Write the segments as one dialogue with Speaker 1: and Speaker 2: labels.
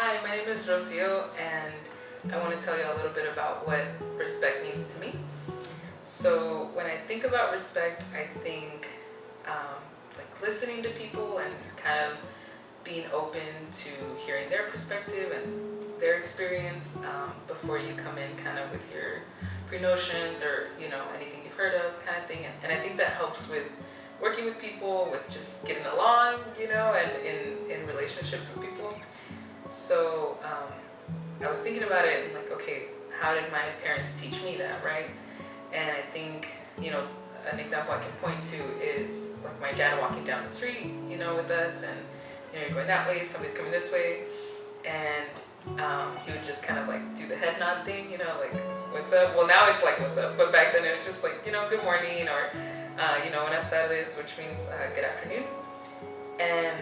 Speaker 1: Hi, my name is Rocio, and I want to tell you a little bit about what respect means to me. So, when I think about respect, I think like listening to people and kind of being open to hearing their perspective and their experience before you come in kind of with your pre-notions or anything you've heard of kind of thing. And I think that helps with working with people, with just getting along, and in relationships with people. So I was thinking about it and like, okay, how did my parents teach me that, right? And I think, an example I can point to is like my dad walking down the street, with us, and you're going that way, somebody's coming this way, and he would just kind of like do the head nod thing, like what's up? Well, now it's like what's up, but back then it was just like, good morning, or buenas tardes, which means good afternoon. And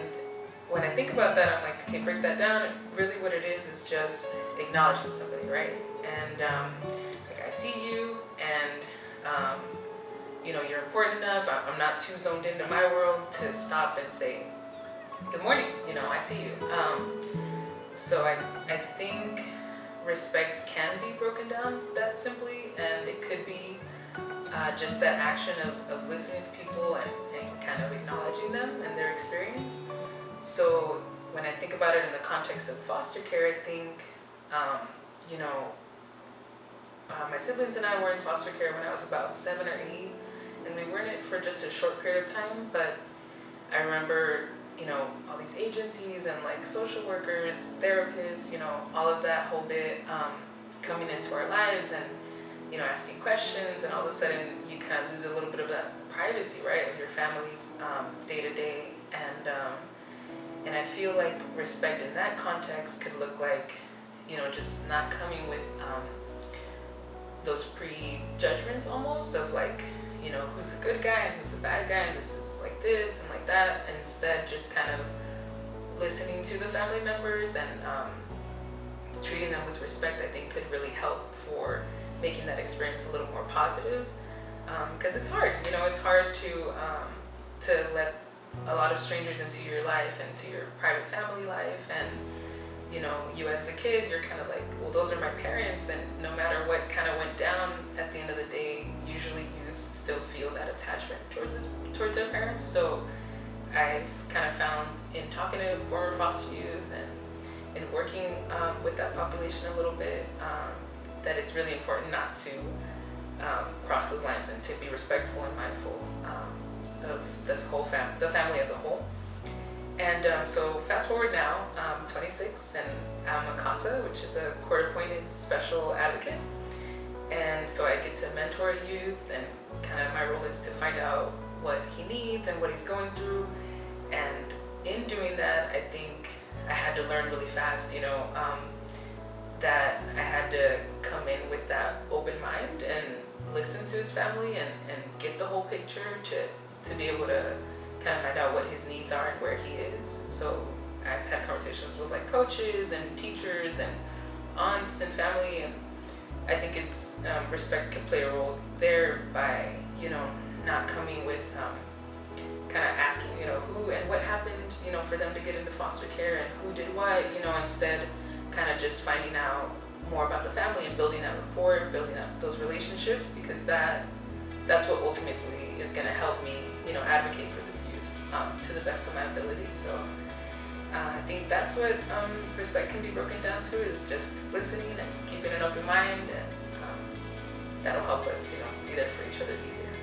Speaker 1: when I think about that, I'm like, okay, break that down. Really, what it is just acknowledging somebody, right? And like, I see you, and you're important enough. I'm not too zoned into my world to stop and say, good morning. I see you. So I think respect can be broken down that simply, and it could be just that action of listening to people and kind of acknowledging them and their experience. So when I think about it in the context of foster care, I think, my siblings and I were in foster care when I was about 7 or 8, and we were in it for just a short period of time, but I remember, all these agencies and like social workers, therapists, all of that whole bit coming into our lives and, asking questions, and all of a sudden you kind of lose a little bit of that privacy, right, of your family's day to day. And I feel like respect in that context could look like, just not coming with those prejudgments almost of like, who's the good guy and who's the bad guy, and this is like this and like that. And instead, just kind of listening to the family members and treating them with respect, I think could really help for making that experience a little more positive. Because it's hard, it's hard to let a lot of strangers into your life, into your private family life, and you as the kid, you're kind of like, well, those are my parents, and no matter what kind of went down at the end of the day, usually youth still feel that attachment towards their parents. So I've kind of found in talking to former foster youth and in working with that population a little bit, that it's really important not to cross those lines and to be respectful and mindful of the family as a whole. And so fast forward now, I'm 26, and I'm a CASA, which is a court-appointed special advocate. And so I get to mentor youth, and kind of my role is to find out what he needs and what he's going through. And in doing that, I think I had to learn really fast, that I had to come in with that open mind and listen to his family and get the whole picture to be able to kind of find out what his needs are and where he is. So I've had conversations with like coaches and teachers and aunts and family, and I think it's respect can play a role there by not coming with kind of asking who and what happened for them to get into foster care and who did what, instead kind of just finding out more about the family and building that rapport, building up those relationships, because that's what ultimately is going to help me advocate for this youth to the best of my ability. So I think that's what respect can be broken down to, is just listening and keeping an open mind, and that'll help us be there for each other easier.